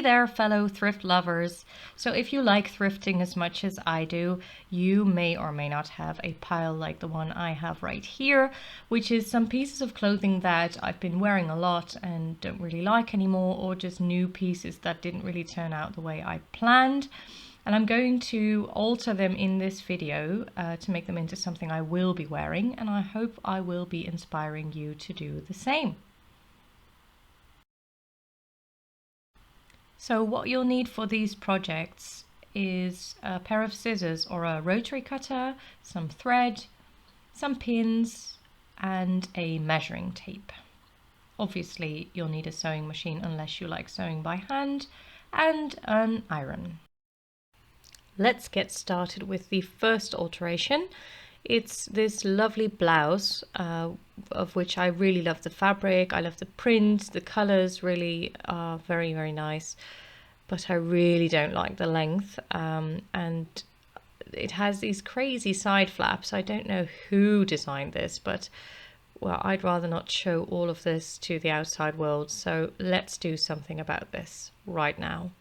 Hey there, fellow thrift lovers. So if you like thrifting as much as I do, you may or may not have a pile like the one I have right here, which is some pieces of clothing that I've been wearing a lot and don't really like anymore, or just new pieces that didn't really turn out the way I planned. And I'm going to alter them in this video to make them into something I will be wearing, and I hope I will be inspiring you to do the same. So what you'll need for these projects is a pair of scissors or a rotary cutter, some thread, some pins, and a measuring tape. Obviously, you'll need a sewing machine unless you like sewing by hand, and an iron. Let's get started with the first alteration. It's this lovely blouse of which I really love the fabric. I love the print, the colors really are very, very nice, but I really don't like the length, and it has these crazy side flaps. I don't know who designed this, but well, I'd rather not show all of this to the outside world, so let's do something about this right now.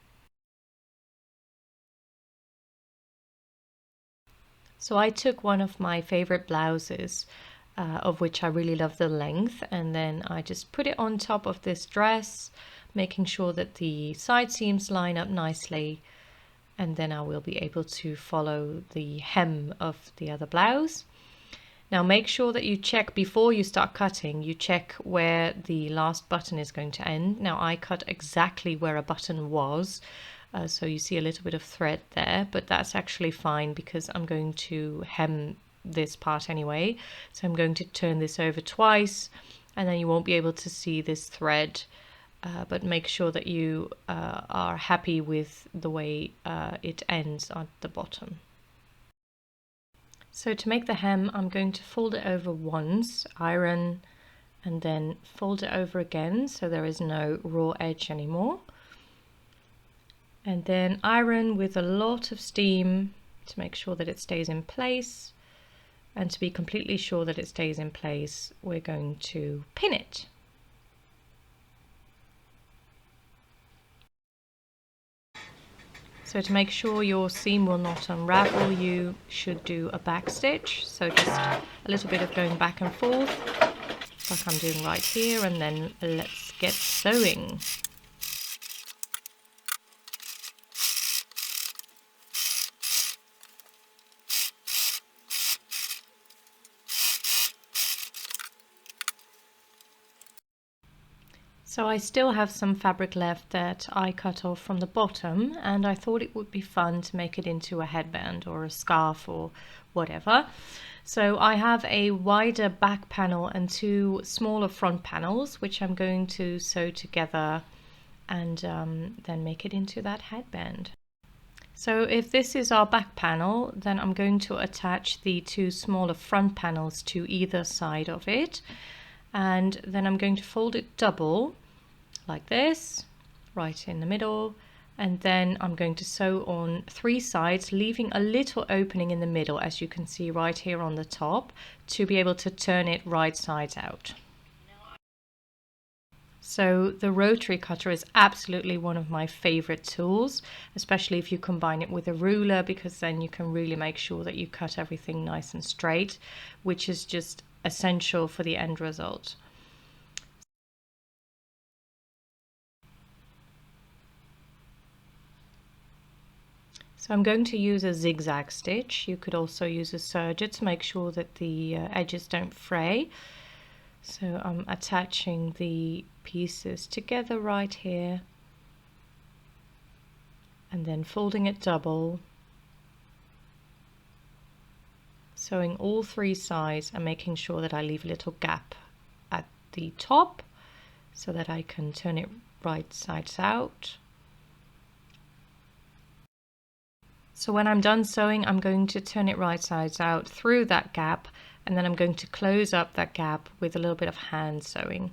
So I took one of my favorite blouses, of which I really love the length, and then I just put it on top of this dress, making sure that the side seams line up nicely, and then I will be able to follow the hem of the other blouse. Now make sure that you check before you start cutting, you check where the last button is going to end. Now I cut exactly where a button was. So you see a little bit of thread there, but that's actually fine because I'm going to hem this part anyway. So I'm going to turn this over twice, and then you won't be able to see this thread, but make sure that you are happy with the way it ends at the bottom. So to make the hem, I'm going to fold it over once, iron, and then fold it over again so there is no raw edge anymore. And then iron with a lot of steam to make sure that it stays in place. And to be completely sure that it stays in place, we're going to pin it. So to make sure your seam will not unravel, you should do a back stitch. So just a little bit of going back and forth, like I'm doing right here, and then let's get sewing. So I still have some fabric left that I cut off from the bottom, and I thought it would be fun to make it into a headband or a scarf or whatever. So I have a wider back panel and two smaller front panels, which I'm going to sew together and then make it into that headband. So if this is our back panel, then I'm going to attach the two smaller front panels to either side of it. And then I'm going to fold it double like this, right in the middle, and then I'm going to sew on three sides, leaving a little opening in the middle, as you can see right here on the top, to be able to turn it right sides out. So the rotary cutter is absolutely one of my favorite tools, especially if you combine it with a ruler, because then you can really make sure that you cut everything nice and straight, which is just essential for the end result. So I'm going to use a zigzag stitch. You could also use a serger to make sure that the edges don't fray. So I'm attaching the pieces together right here, and then folding it double, sewing all three sides and making sure that I leave a little gap at the top so that I can turn it right sides out. So when I'm done sewing, I'm going to turn it right sides out through that gap, and then I'm going to close up that gap with a little bit of hand sewing.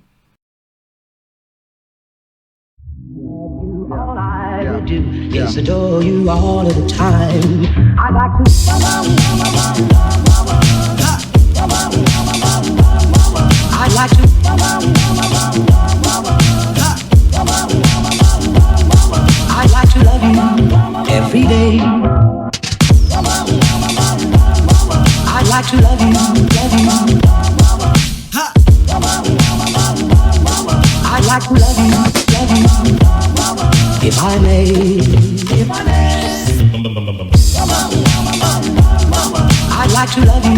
All I do is adore you all of the time. I like to I like to like to love you, if I may. I'd like to love you,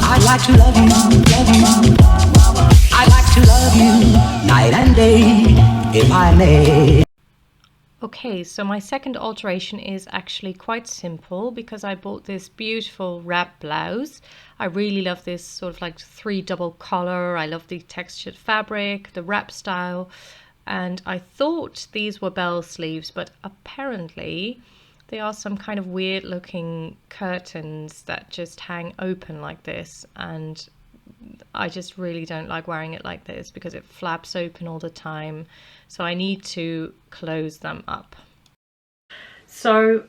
I'd like to love you, I'd like to love you night and day, if I may. Okay, so my second alteration is actually quite simple because I bought this beautiful wrap blouse. I really love this sort of like 3 double collar. I love the textured fabric, the wrap style, and I thought these were bell sleeves, but apparently they are some kind of weird looking curtains that just hang open like this, and I just really don't like wearing it like this because it flaps open all the time. So I need to close them up. So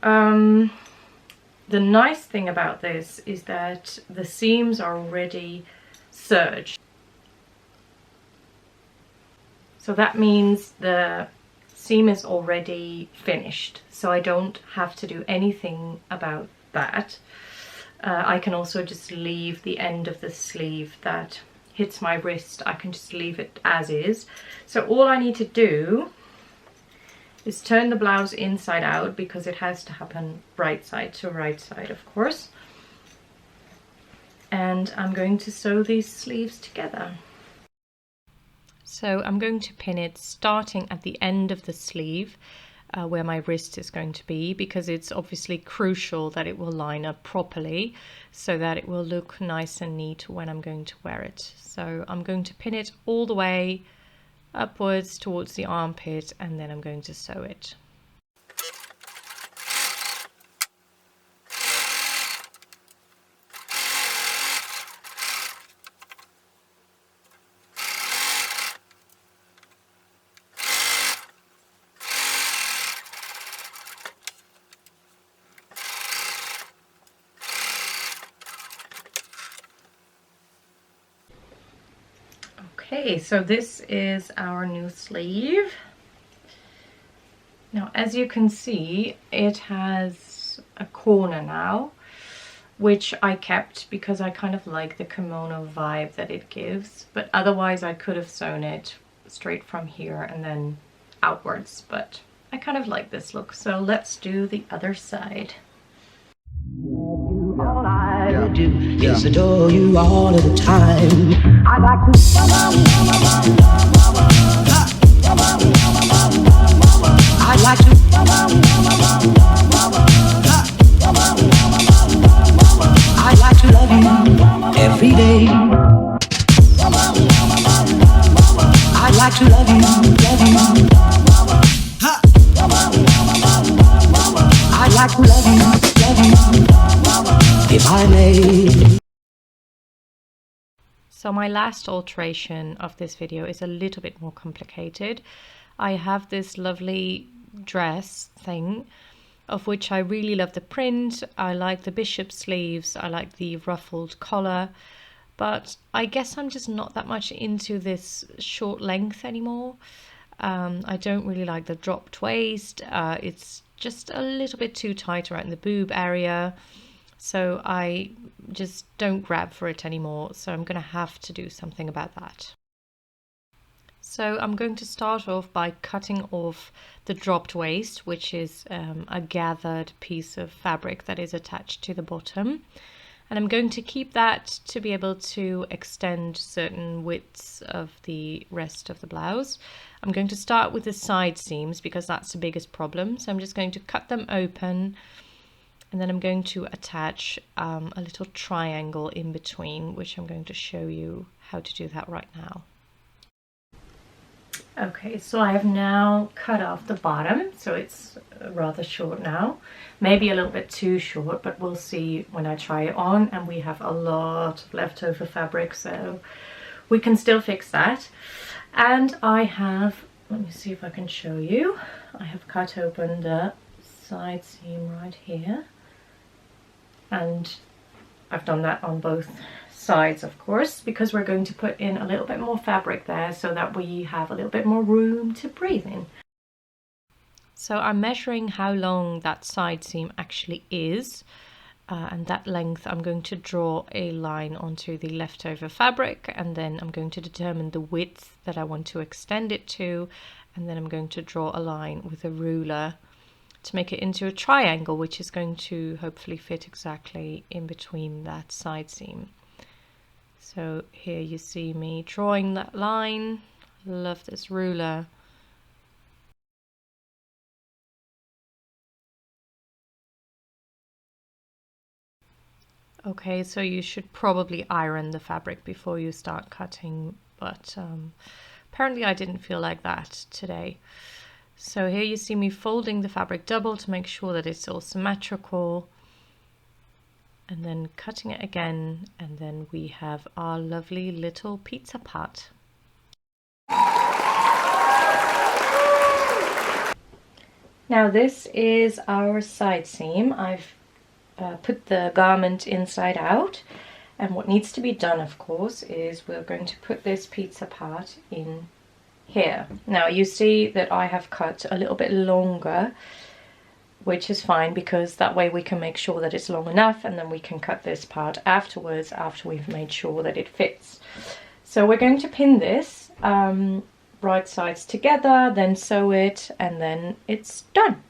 the nice thing about this is that the seams are already serged. So that means the seam is already finished. So I don't have to do anything about that. I can also just leave the end of the sleeve that hits my wrist. I can just leave it as is. So all I need to do is turn the blouse inside out, because it has to happen right side to right side, of course. And I'm going to sew these sleeves together. So I'm going to pin it starting at the end of the sleeve, where my wrist is going to be, because it's obviously crucial that it will line up properly so that it will look nice and neat when I'm going to wear it. So I'm going to pin it all the way upwards towards the armpit, and then I'm going to sew it. Okay, so this is our new sleeve. Now, as you can see, it has a corner now, which I kept because I kind of like the kimono vibe that it gives, but otherwise I could have sewn it straight from here and then outwards, but I kind of like this look. So let's do the other side. All I do is adore you all of the time. I like to I like to I like to love you every day. I like to love you, I like to love you, if I may. So my last alteration of this video is a little bit more complicated. I have this lovely dress thing, of which I really love the print. I like the bishop sleeves, I like the ruffled collar, but I guess I'm just not that much into this short length anymore. I don't really like the dropped waist. It's just a little bit too tight around the boob area, so I just don't grab for it anymore. So I'm going to have to do something about that. So I'm going to start off by cutting off the dropped waist, which is a gathered piece of fabric that is attached to the bottom. And I'm going to keep that to be able to extend certain widths of the rest of the blouse. I'm going to start with the side seams because that's the biggest problem. So I'm just going to cut them open, and then I'm going to attach a little triangle in between, which I'm going to show you how to do that right now. Okay, so I have now cut off the bottom, so it's rather short now. Maybe a little bit too short, but we'll see when I try it on. And we have a lot of leftover fabric, so we can still fix that. And I have, let me see if I can show you. I have cut open the side seam right here. And I've done that on both sides, of course, because we're going to put in a little bit more fabric there so that we have a little bit more room to breathe in. So I'm measuring how long that side seam actually is, and that length I'm going to draw a line onto the leftover fabric, and then I'm going to determine the width that I want to extend it to, and then I'm going to draw a line with a ruler to make it into a triangle, which is going to hopefully fit exactly in between that side seam. So here you see me drawing that line. Love this ruler. Okay, so you should probably iron the fabric before you start cutting, but apparently I didn't feel like that today. So here you see me folding the fabric double to make sure that it's all symmetrical, and then cutting it again, and then we have our lovely little pizza pot. Now this is our side seam. I've put the garment inside out, and what needs to be done, of course, is we're going to put this pizza part in here. Now you see that I have cut a little bit longer, which is fine, because that way we can make sure that it's long enough, and then we can cut this part afterwards after we've made sure that it fits. So we're going to pin this right sides together, then sew it, and then it's done.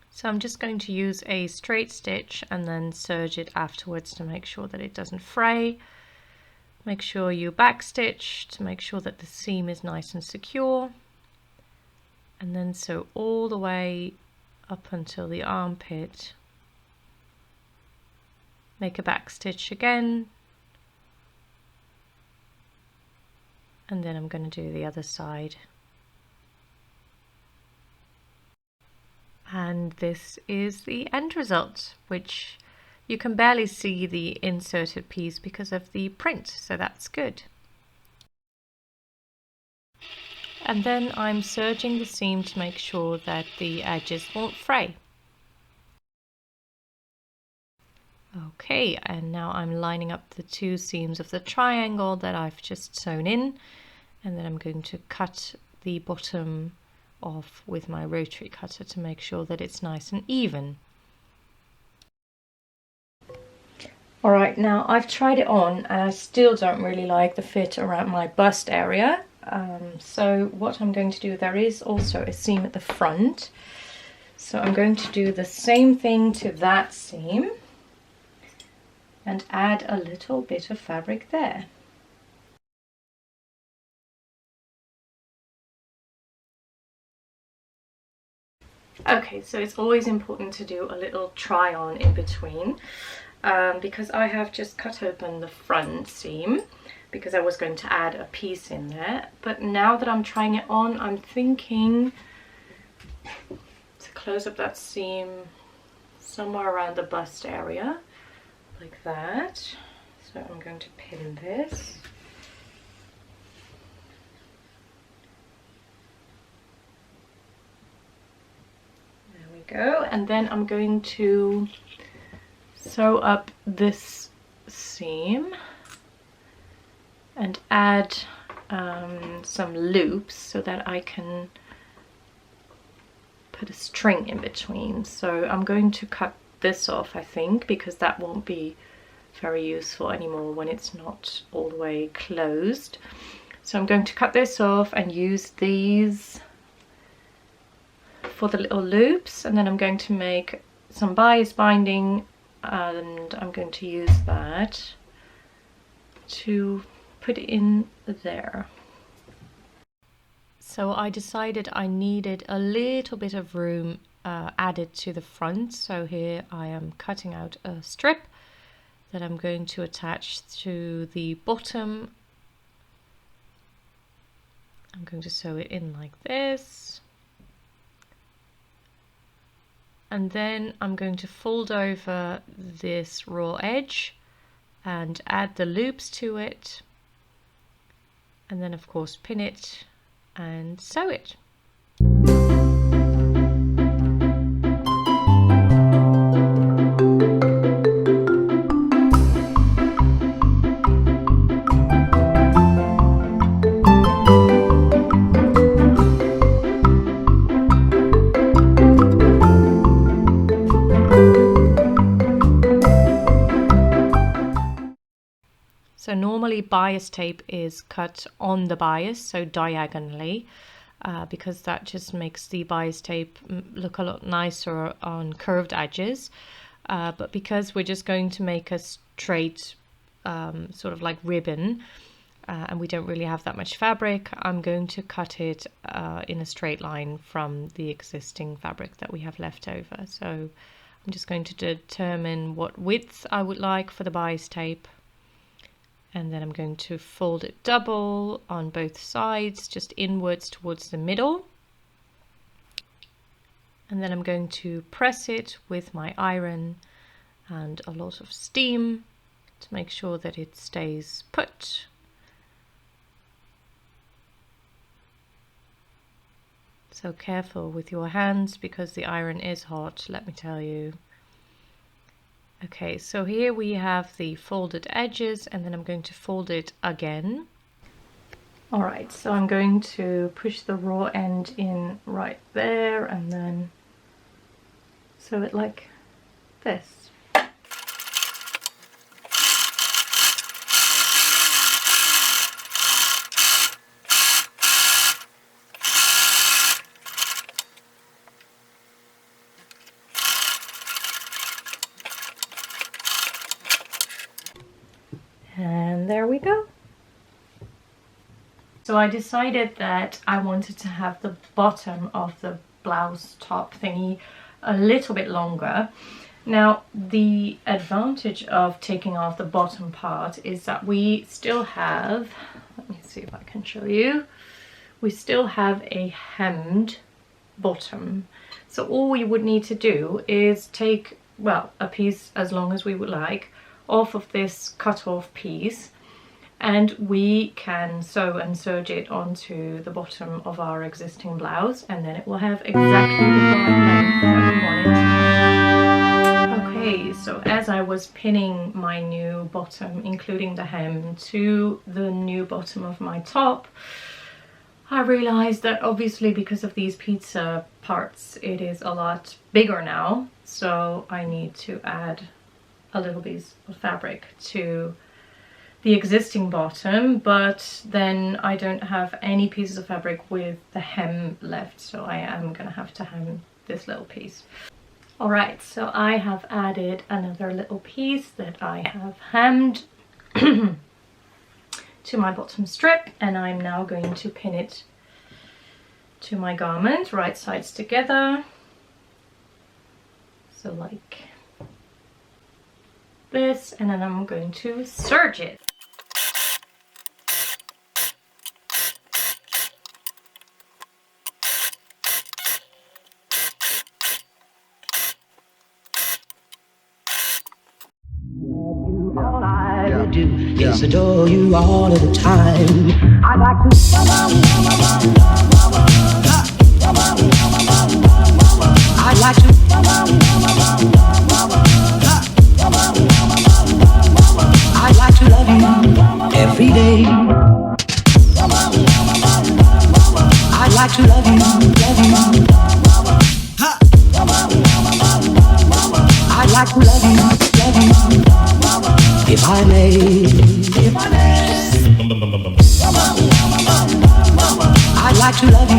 So I'm just going to use a straight stitch and then serge it afterwards to make sure that it doesn't fray. Make sure you backstitch to make sure that the seam is nice and secure, and then sew all the way up until the armpit. Make a backstitch again, and then I'm going to do the other side. And this is the end result, which you can barely see the inserted piece because of the print, so that's good. And then I'm serging the seam to make sure that the edges won't fray. Okay, and now I'm lining up the two seams of the triangle that I've just sewn in, and then I'm going to cut the bottom off with my rotary cutter to make sure that it's nice and even. Alright, now I've tried it on and I still don't really like the fit around my bust area. So what I'm going to do, there is also a seam at the front. So I'm going to do the same thing to that seam and add a little bit of fabric there. Okay, so it's always important to do a little try on in between, because I have just cut open the front seam because I was going to add a piece in there, but now that I'm trying it on, I'm thinking to close up that seam somewhere around the bust area, like that. So I'm going to pin this. Go, and then I'm going to sew up this seam and add some loops so that I can put a string in between. So I'm going to cut this off, I think, because that won't be very useful anymore when it's not all the way closed. So I'm going to cut this off and use these for the little loops, and then I'm going to make some bias binding, and I'm going to use that to put it in there. So I decided I needed a little bit of room added to the front, so here I am cutting out a strip that I'm going to attach to the bottom. I'm going to sew it in like this. And then I'm going to fold over this raw edge and add the loops to it, and then of course pin it and sew it. So normally bias tape is cut on the bias, so diagonally, because that just makes the bias tape look a lot nicer on curved edges. But because we're just going to make a straight sort of like ribbon, and we don't really have that much fabric, I'm going to cut it in a straight line from the existing fabric that we have left over. So I'm just going to determine what width I would like for the bias tape, and then I'm going to fold it double on both sides, just inwards towards the middle. And then I'm going to press it with my iron and a lot of steam to make sure that it stays put. So careful with your hands because the iron is hot, let me tell you. Okay, so here we have the folded edges, and then I'm going to fold it again. All right, so I'm going to push the raw end in right there and then sew it like this. And there we go. So I decided that I wanted to have the bottom of the blouse top thingy a little bit longer. Now the advantage of taking off the bottom part is that we still have, let me see if I can show you, we still have a hemmed bottom. So all we would need to do is take, well, a piece as long as we would like off of this cut off piece, and we can sew and serge it onto the bottom of our existing blouse, and then it will have exactly the right length that we want it. Okay, so as I was pinning my new bottom, including the hem, to the new bottom of my top, I realized that obviously because of these pizza parts it is a lot bigger now, so I need to add a little piece of fabric to the existing bottom, but then I don't have any pieces of fabric with the hem left, so I am gonna have to hem this little piece. All right, so I have added another little piece that I have hemmed to my bottom strip, and I'm now going to pin it to my garment, right sides together, so like this, and then I'm going to serge it. All I do is adore you all of the time. I'd like to. I'd like to. I'd like to love you every day. I'd like to love you, love you. I'd like to love you, if I may, if I may. I'd like to love you.